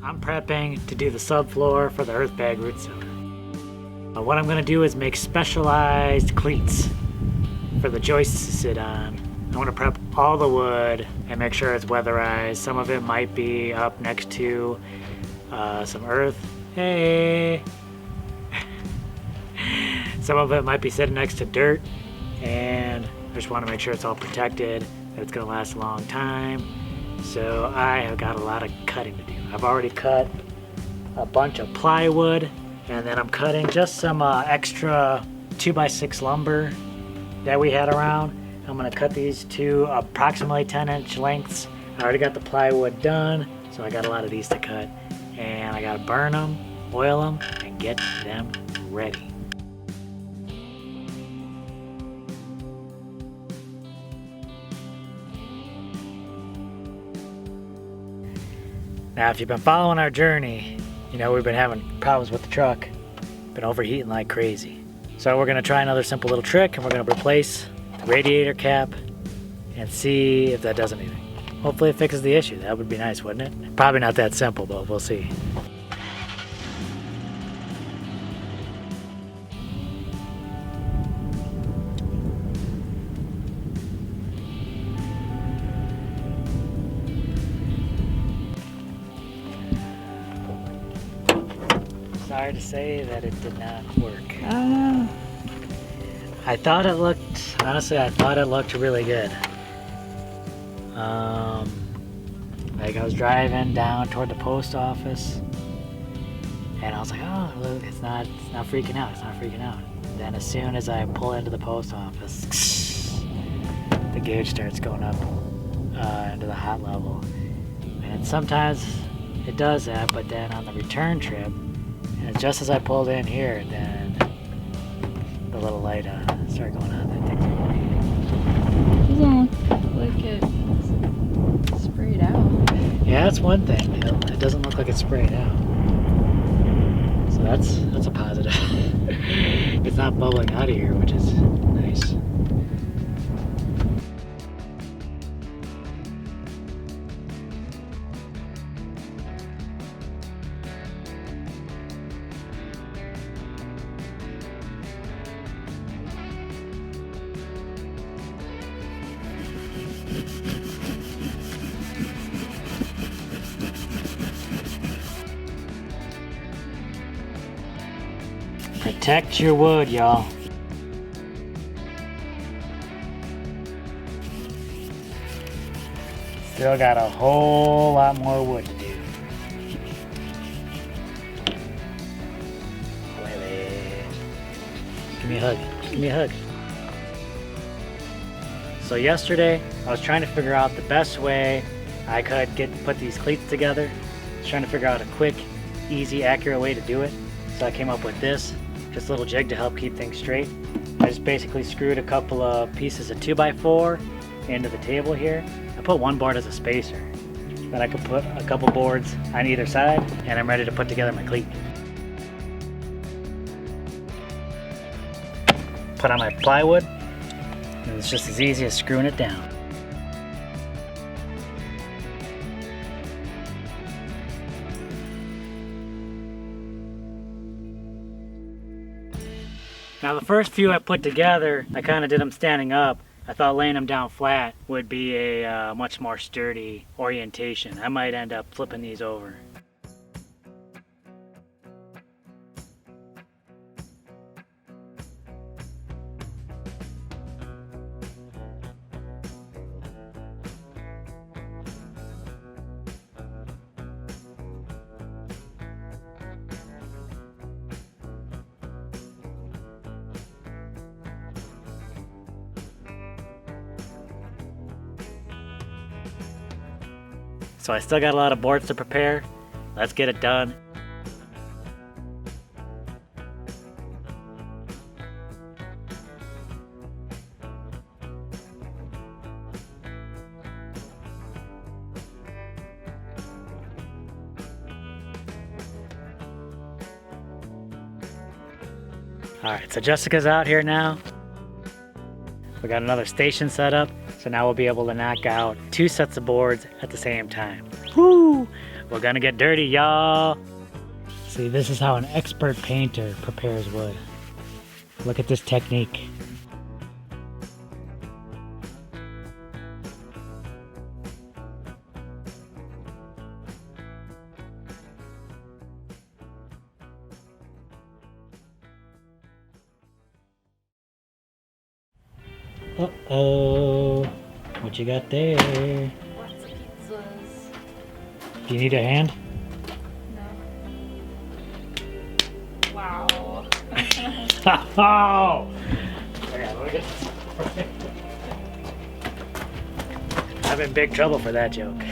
I'm prepping to do the subfloor for the Earthbag root cellar. What I'm gonna do is make specialized cleats for the joists to sit on. I want to prep all the wood and make sure it's weatherized. Some of it might be up next to some earth. Hey! Some of it might be sitting next to dirt, and I just want to make sure it's all protected, that it's going to last a long time. So I have got a lot of cutting to do. I've already cut a bunch of plywood, and then I'm cutting just some extra 2x6 lumber that we had around. I'm going to cut these to approximately 10-inch lengths. I already got the plywood done, so I got a lot of these to cut. And I got to burn them, oil them, and get them ready. Now, if you've been following our journey, you know we've been having problems with the truck. Been overheating like crazy. So we're gonna try another simple little trick, and we're gonna replace the radiator cap and see if that does anything. Hopefully it fixes the issue. That would be nice, wouldn't it? Probably not that simple, but we'll see. Sorry to say that it did not work. I thought it looked, honestly, I thought it looked really good. Like I was driving down toward the post office, and I was like, oh, look, it's not freaking out, it's not freaking out. And then as soon as I pull into the post office, the gauge starts going up into the hot level. And sometimes it does that, but then on the return trip, and just as I pulled in here, then the little light started going on. That thing's Doesn't look like it sprayed out. Yeah, that's one thing. It doesn't look like it's sprayed out. So that's a positive. It's not bubbling out of here, which is nice. Protect your wood, y'all. Still got a whole lot more wood to do. Give me a hug. Give me a hug. So yesterday, I was trying to figure out the best way I could put these cleats together. I was trying to figure out a quick, easy, accurate way to do it. So I came up with this. Just a little jig to help keep things straight. I just basically screwed a couple of pieces of 2x4 into the table here. I put one board as a spacer. Then I could put a couple boards on either side, and I'm ready to put together my cleat. Put on my plywood, and it's just as easy as screwing it down. Now the first few I put together, I kind of did them standing up. I thought laying them down flat would be a much more sturdy orientation. I might end up flipping these over. So I still got a lot of boards to prepare. Let's get it done. All right, so Jessica's out here now. We got another station set up. So now we'll be able to knock out 2 sets of boards at the same time. Woo! We're gonna get dirty, y'all. See, this is how an expert painter prepares wood. Look at this technique. Uh-oh. What you got there? Lots of pizzas. Do you need a hand? No. Wow. Oh! Okay, let me get this. I'm in big trouble for that joke.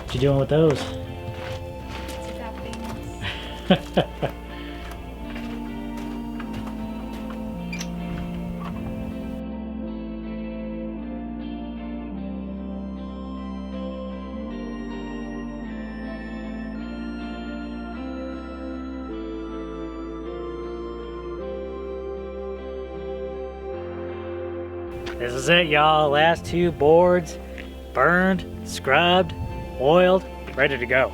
What you doing with those? Tappings. This is it, y'all. Last 2 boards burned, scrubbed, oiled, ready to go.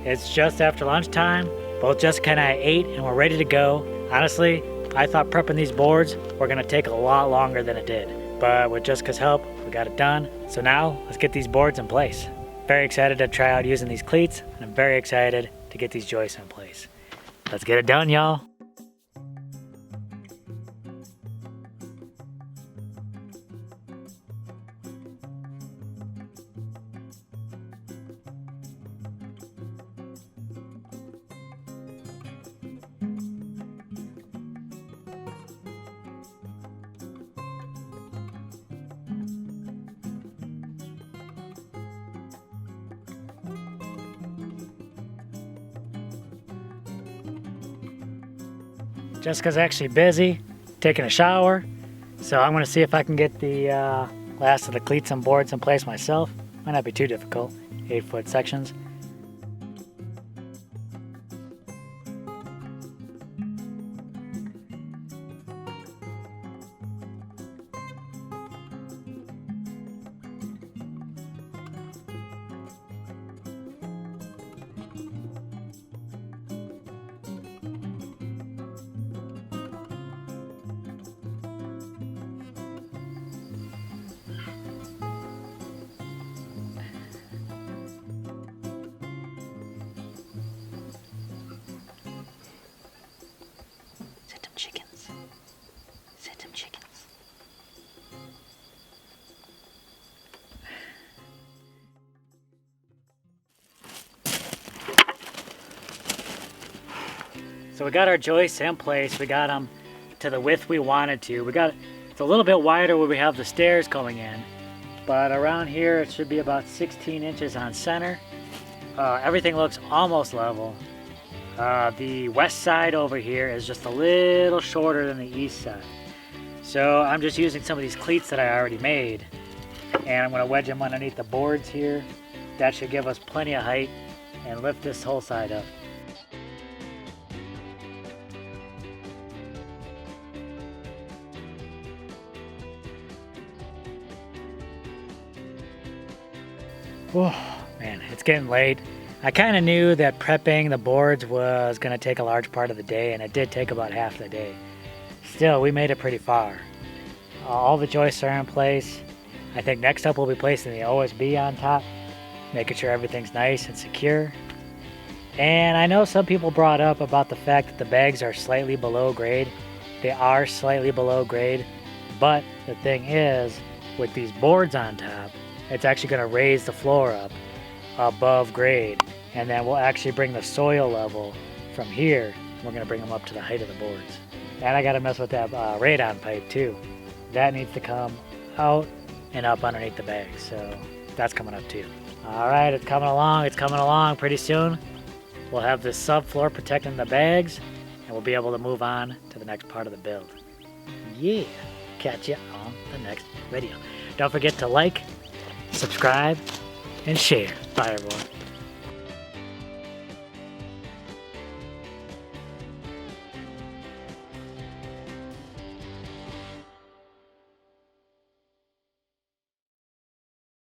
It's just after lunchtime. Both Jessica and I ate and we're ready to go. Honestly, I thought prepping these boards were gonna take a lot longer than it did. But with Jessica's help, we got it done. So now, let's get these boards in place. Very excited to try out using these cleats, and I'm very excited to get these joists in place. Let's get it done, y'all. Jessica's actually busy taking a shower, so I'm gonna see if I can get the last of the cleats and boards in place myself. Might not be too difficult, 8-foot sections. Chickens. Set them chickens. So we got our joists in place. We got them to the width we wanted to. It's a little bit wider where we have the stairs going in, but around here it should be about 16 inches on center. Everything looks almost level. The west side over here is just a little shorter than the east side. So I'm just using some of these cleats that I already made, and I'm going to wedge them underneath the boards here. That should give us plenty of height and lift this whole side up. Oh man, it's getting late. I kind of knew that prepping the boards was going to take a large part of the day, and it did take about half the day. Still, we made it pretty far. All the joists are in place. I think next up we'll be placing the OSB on top, making sure everything's nice and secure. And I know some people brought up about the fact that the bags are slightly below grade. They are slightly below grade, but the thing is, with these boards on top, it's actually going to raise the floor up above grade, and then we'll actually bring the soil level from here. We're going to bring them up to the height of the boards. And I got to mess with that radon pipe too. That needs to come out and up underneath the bags. So that's coming up too. All right, it's coming along. It's coming along. Pretty soon we'll have this subfloor protecting the bags, and we'll be able to move on to the next part of the build. Yeah, catch you on the next video. Don't forget to like, subscribe, and share. Bye, everyone.